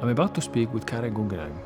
I'm about to speak with Karen Guggenheim.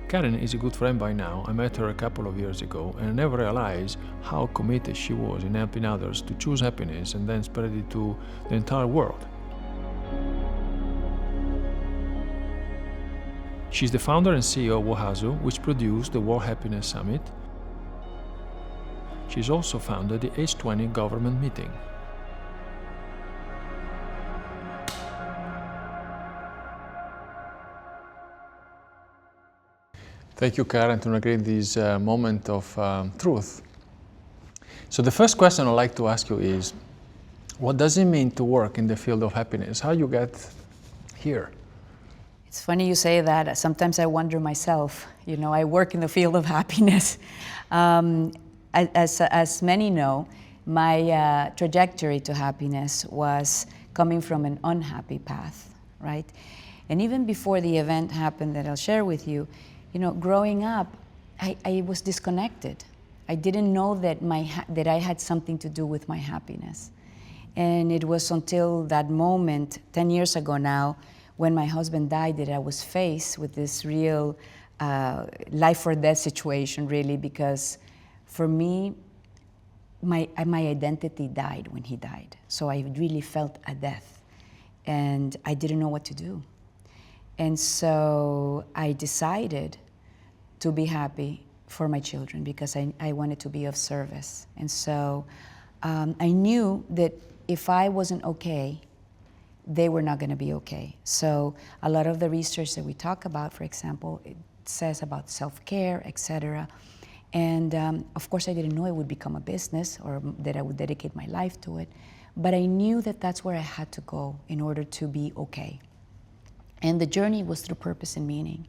Karen is a good friend by now. I met her a couple of years ago and I never realized how committed she was in helping others to choose happiness and then spread it to the entire world. She's the founder and CEO of WHASU, which produced the World Happiness Summit. She's also founded the H20 government meeting. Thank you, Karen, to create this moment of truth. So the first question I'd like to ask you is, what does it mean to work in the field of happiness? How you get here? It's funny you say that. Sometimes I wonder myself. You know, I work in the field of happiness. As many know, my trajectory to happiness was coming from an unhappy path, right? And even before the event happened that I'll share with you, you know, growing up, I was disconnected. I didn't know that that I had something to do with my happiness. And it was until that moment, 10 years ago now, when my husband died, that I was faced with this real life or death situation, really, because for me, my identity died when he died. So I really felt a death, and I didn't know what to do. And so I decided to be happy for my children because I wanted to be of service. And so I knew that if I wasn't okay, they were not going to be okay. So a lot of the research that we talk about, for example, it says about self-care, etc. And of course, I didn't know it would become a business or that I would dedicate my life to it. But I knew that that's where I had to go in order to be okay. And the journey was through purpose and meaning.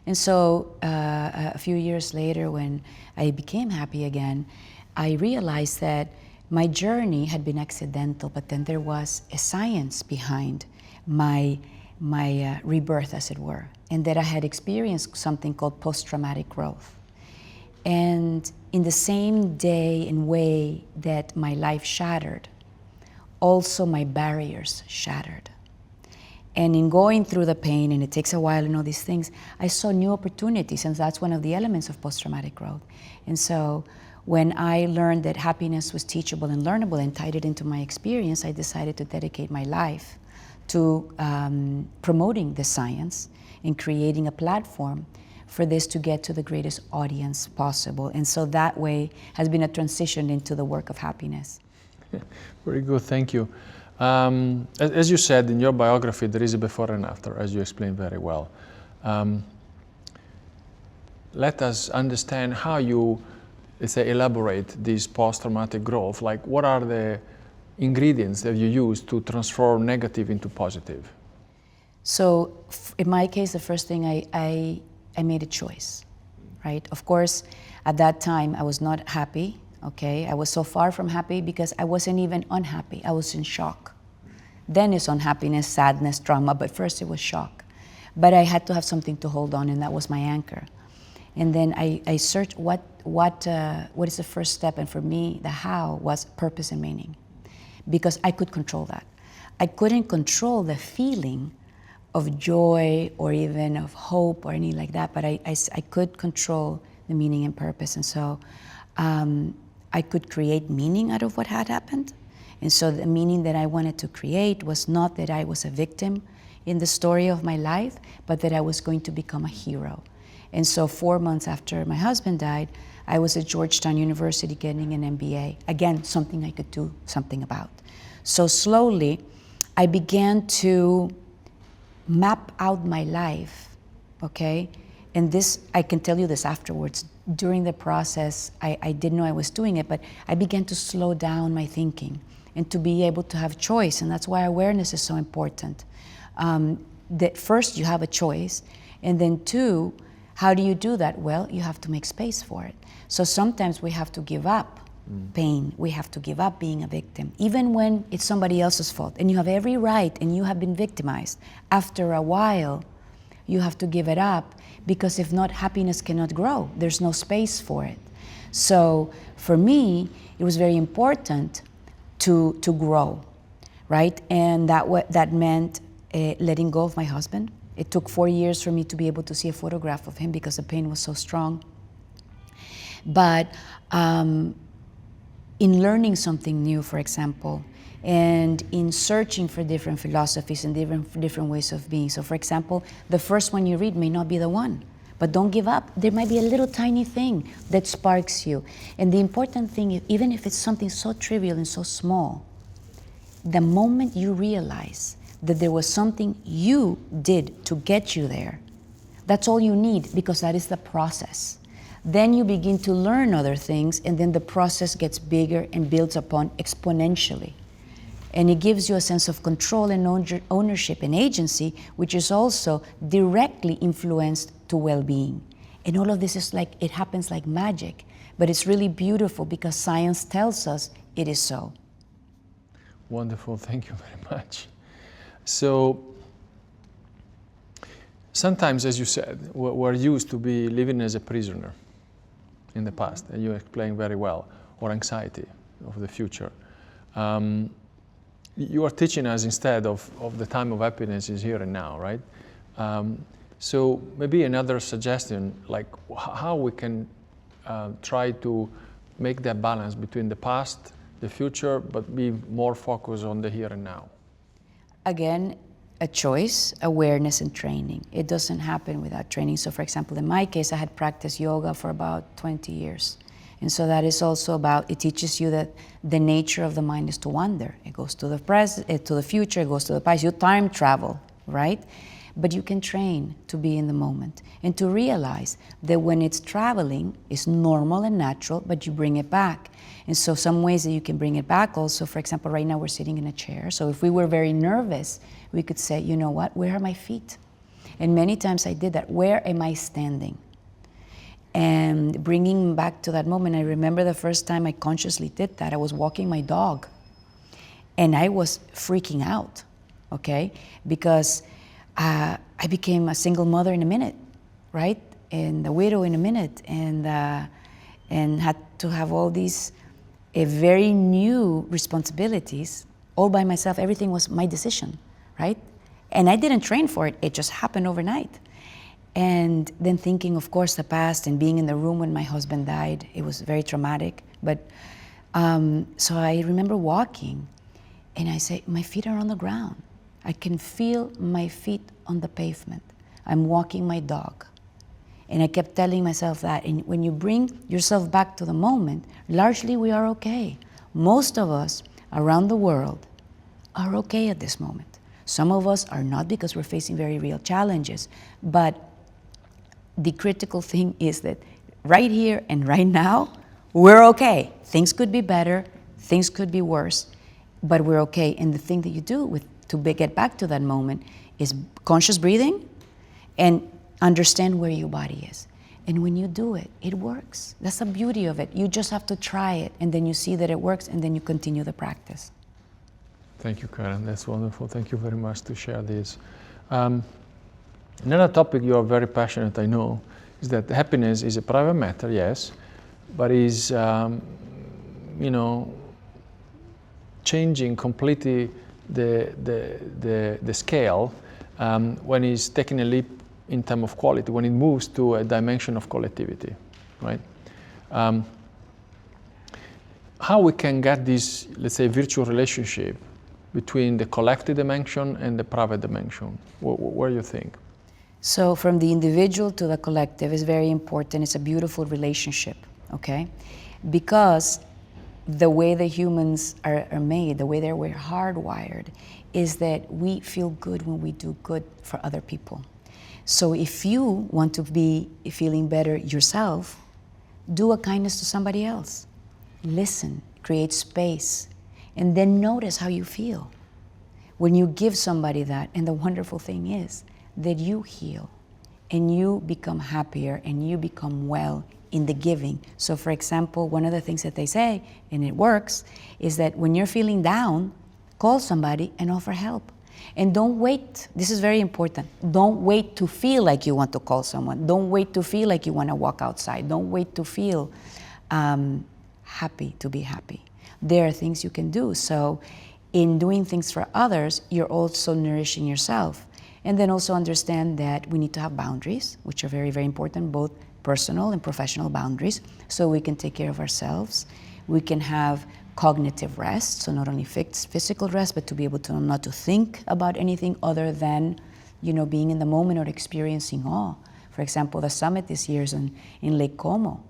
And so a few years later, when I became happy again, I realized that my journey had been accidental, but then there was a science behind my rebirth, as it were, and that I had experienced something called post-traumatic growth. And in the same day and way that my life shattered, also my barriers shattered. And in going through the pain, and it takes a while and all these things, I saw new opportunities, and that's one of the elements of post-traumatic growth. And so when I learned that happiness was teachable and learnable and tied it into my experience, I decided to dedicate my life to promoting the science and creating a platform for this to get to the greatest audience possible. And so that way has been a transition into the work of happiness. Very good, thank you. As you said in your biography, there is a before and after, as you explained very well. Let us understand how you, let's say, elaborate this post-traumatic growth. Like, what are the ingredients that you use to transform negative into positive? So in my case, the first thing I made a choice, right? Of course, at that time, I was not happy, okay? I was so far from happy because I wasn't even unhappy. I was in shock. Then it's unhappiness, sadness, trauma, but first it was shock. But I had to have something to hold on, and that was my anchor. And then I searched what is the first step, and for me, the how was purpose and meaning, because I could control that. I couldn't control the feeling of joy or even of hope or anything like that, but I could control the meaning and purpose. And so I could create meaning out of what had happened. And so the meaning that I wanted to create was not that I was a victim in the story of my life, but that I was going to become a hero. And so 4 months after my husband died, I was at Georgetown University getting an MBA. Again, something I could do something about. So slowly, I began to map out my life, okay? And this, I can tell you this afterwards. During the process, I didn't know I was doing it, but I began to slow down my thinking and to be able to have choice. And that's why awareness is so important. That first, you have a choice, and then two, how do you do that? Well, you have to make space for it. So sometimes we have to give up pain. We have to give up being a victim, even when it's somebody else's fault. And you have every right, and you have been victimized. After a while, you have to give it up, because if not, happiness cannot grow. There's no space for it. So for me, it was very important to grow. right? And that meant letting go of my husband. It took 4 years for me to be able to see a photograph of him because the pain was so strong. But in learning something new, for example, and in searching for different philosophies and different ways of being. So for example, the first one you read may not be the one, but don't give up. There might be a little tiny thing that sparks you. And the important thing, even if it's something so trivial and so small, the moment you realize that there was something you did to get you there, that's all you need, because that is the process. Then you begin to learn other things, and then the process gets bigger and builds upon exponentially. And it gives you a sense of control and ownership and agency, which is also directly influenced to well-being. And all of this is like, it happens like magic, but it's really beautiful because science tells us it is so. Wonderful, thank you very much. So, sometimes, as you said, we're used to be living as a prisoner in the past, and you explained very well, or anxiety of the future. You are teaching us instead of the time of happiness is here and now, right? So maybe another suggestion, like how we can try to make that balance between the past, the future, but be more focused on the here and now. Again, a choice, awareness, and training. It doesn't happen without training. So for example, in my case, I had practiced yoga for about 20 years. And so that is also about, it teaches you that the nature of the mind is to wander. It goes to the present, to the future, it goes to the past. You time travel, right? But you can train to be in the moment and to realize that when it's traveling, it's normal and natural, but you bring it back. And so some ways that you can bring it back also, for example, right now we're sitting in a chair. So if we were very nervous, we could say, you know what, where are my feet? And many times I did that. Where am I standing? And bringing back to that moment, I remember the first time I consciously did that, I was walking my dog. And I was freaking out, okay? Because I became a single mother in a minute, right? And a widow in a minute, and had to have all these very new responsibilities all by myself. Everything was my decision, right? And I didn't train for it, it just happened overnight. And then thinking, of course, the past and being in the room when my husband died, it was very traumatic. But so I remember walking, and I say, my feet are on the ground. I can feel my feet on the pavement. I'm walking my dog. And I kept telling myself that. And when you bring yourself back to the moment, largely we are okay. Most of us around the world are okay at this moment. Some of us are not because we're facing very real challenges. But the critical thing is that right here and right now, we're okay. Things could be better, things could be worse, but we're okay. And the thing that you do to get back to that moment is conscious breathing and understand where your body is. And when you do it, it works. That's the beauty of it. You just have to try it, and then you see that it works, and then you continue the practice. Thank you, Karen. That's wonderful. Thank you very much to share this. Another topic you are very passionate, I know, is that happiness is a private matter, yes, but is, changing completely the scale when it's taking a leap in terms of quality, when it moves to a dimension of collectivity, right? How we can get this, let's say, virtual relationship between the collective dimension and the private dimension? What do you think? So from the individual to the collective is very important. It's a beautiful relationship, okay? Because the way the humans are made, the way that we're hardwired, is that we feel good when we do good for other people. So if you want to be feeling better yourself, do a kindness to somebody else. Listen, create space, and then notice how you feel when you give somebody that. And the wonderful thing is that you heal and you become happier and you become well in the giving. So for example, one of the things that they say, and it works, is that when you're feeling down, call somebody and offer help. And don't wait, this is very important, don't wait to feel like you want to call someone. Don't wait to feel like you want to walk outside. Don't wait to feel happy to be happy. There are things you can do. So in doing things for others, you're also nourishing yourself. And then also understand that we need to have boundaries, which are very, very important, both personal and professional boundaries, so we can take care of ourselves. We can have cognitive rest, so not only physical rest, but to be able to not to think about anything other than, being in the moment or experiencing awe. For example, the summit this year is in Lake Como.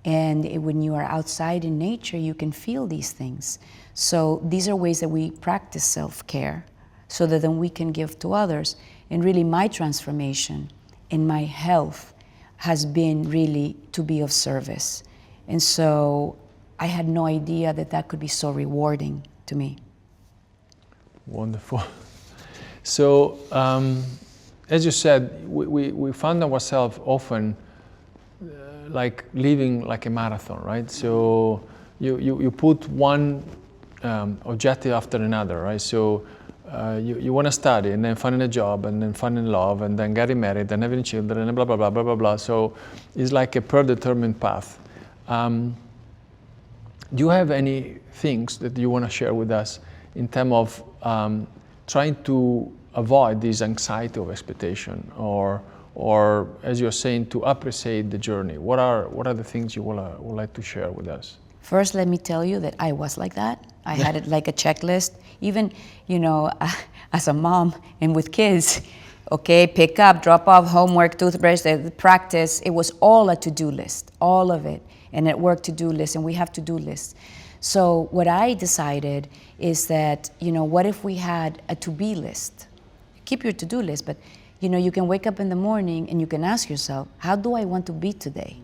And when you are outside in nature, you can feel these things. So these are ways that we practice self-care so that then we can give to others. And really my transformation in my health has been really to be of service. And so I had no idea that could be so rewarding to me. Wonderful. So, as you said, we found ourselves often like living like a marathon, right? So you put one objective after another, right? So you want to study and then finding a job and then finding love and then getting married and having children and blah, blah, blah, blah, blah, blah. So it's like a predetermined path. Do you have any things that you want to share with us in terms of trying to avoid this anxiety of expectation, or as you're saying, to appreciate the journey? What are the things you would like to share with us? First, let me tell you that I was like that. I had it like a checklist. Even, as a mom and with kids, okay, pick up, drop off, homework, toothbrush, the practice, it was all a to-do list, all of it. And at work, to-do list, and we have to-do lists. So what I decided is that, what if we had a to-be list? Keep your to-do list, but you can wake up in the morning and you can ask yourself, how do I want to be today?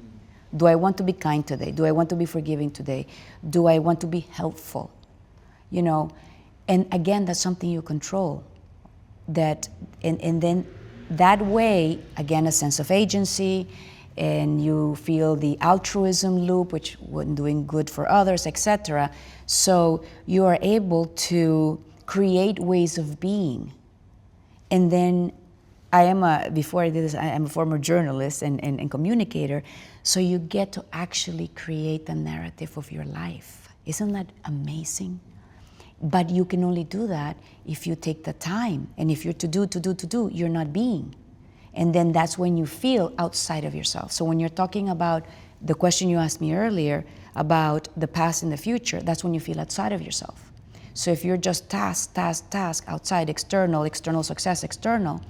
Do I want to be kind today? Do I want to be forgiving today? Do I want to be helpful? And again, that's something you control. And then that way, again, a sense of agency, and you feel the altruism loop, which when doing good for others, etc. So you are able to create ways of being. And then before I did this, I am a former journalist and communicator, so you get to actually create the narrative of your life. Isn't that amazing? But you can only do that if you take the time. And if you're to do, you're not being. And then that's when you feel outside of yourself. So when you're talking about the question you asked me earlier about the past and the future, that's when you feel outside of yourself. So if you're just task, outside, external success, external,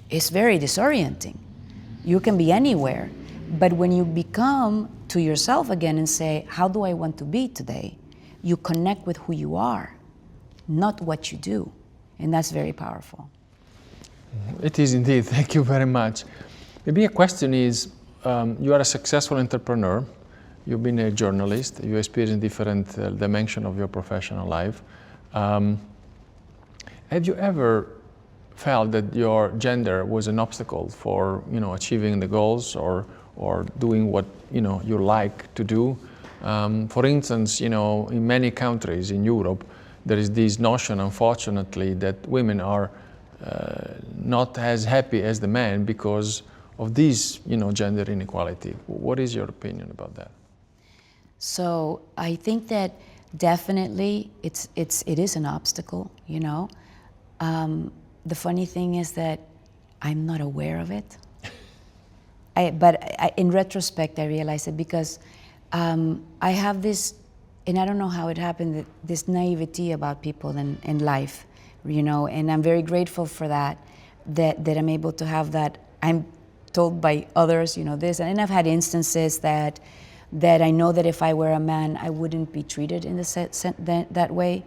it's very disorienting. You can be anywhere. But when you become to yourself again and say, how do I want to be today? You connect with who you are, not what you do. And that's very powerful. It is indeed. Thank you very much. Maybe a question is, you are a successful entrepreneur. You've been a journalist. You experienced different dimensions of your professional life. Have you ever felt that your gender was an obstacle for achieving the goals or doing what you like to do? For instance, in many countries in Europe, there is this notion, unfortunately, that women are not as happy as the men because of this, gender inequality. What is your opinion about that? So I think that definitely it is an obstacle. The funny thing is that I'm not aware of it. But in retrospect, I realized it because I have this, and I don't know how it happened, this naivety about people in life, and I'm very grateful for that I'm able to have that. I'm told by others, this, and I've had instances that I know that if I were a man, I wouldn't be treated in that way.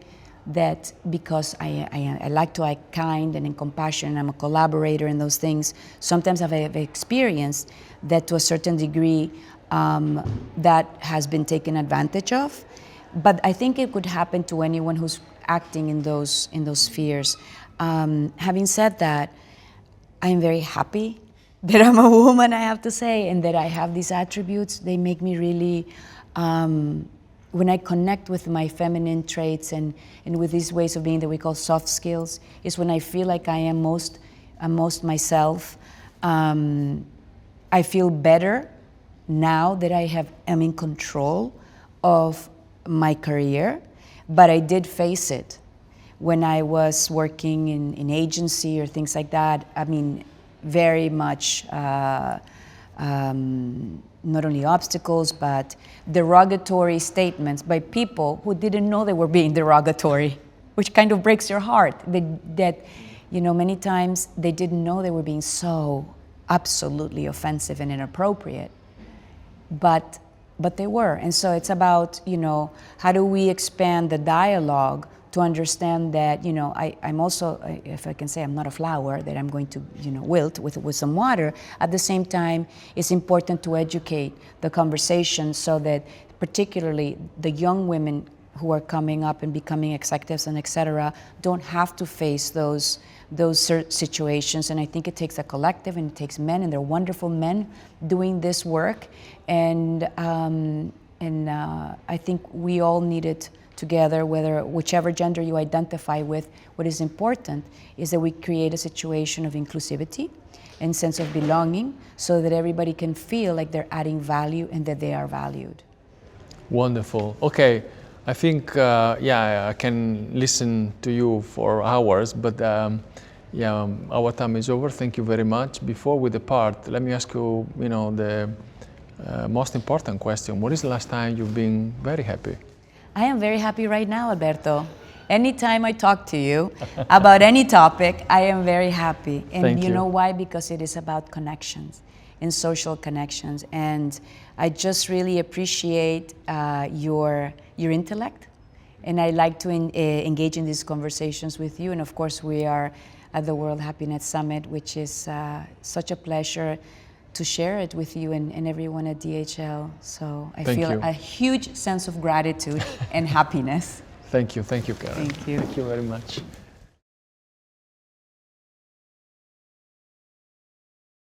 That because I like to act kind and in compassion, I'm a collaborator in those things. Sometimes I've experienced that to a certain degree that has been taken advantage of. But I think it could happen to anyone who's acting in those spheres. Having said that, I am very happy that I'm a woman, I have to say, and that I have these attributes. They make me really, when I connect with my feminine traits and with these ways of being that we call soft skills, is when I feel like I am most myself. I feel better now that I am in control of my career, but I did face it when I was working in agency or things like that, I mean, very much not only obstacles, but derogatory statements by people who didn't know they were being derogatory, which kind of breaks your heart. That, you know, many times they didn't know they were being so absolutely offensive and inappropriate, but they were. And so it's about, you know, how do we expand the dialogue to understand that, you know, I'm also, if I can say, I'm not a flower that I'm going to, you know, wilt with some water. At the same time, it's important to educate the conversation so that particularly the young women who are coming up and becoming executives and et cetera don't have to face those situations. And I think it takes a collective, and it takes men, and they're wonderful men doing this work. And I think we all need it together, whichever gender you identify with. What is important is that we create a situation of inclusivity and sense of belonging so that everybody can feel like they're adding value and that they are valued. Wonderful. Okay, I think, yeah, I can listen to you for hours, but yeah, our time is over. Thank you very much. Before we depart, let me ask you, you know, the most important question. What is the last time you've been very happy? I am very happy right now, Alberto. Anytime I talk to you about any topic, I am very happy. And Thank you. You know why? Because it is about connections and social connections. And I just really appreciate your intellect. And I like to engage in these conversations with you. And of course, we are at the World Happiness Summit, which is such a pleasure to share it with you and everyone at DHL. So I feel a huge sense of gratitude and happiness. Thank you, Karen. Thank you. Thank you very much.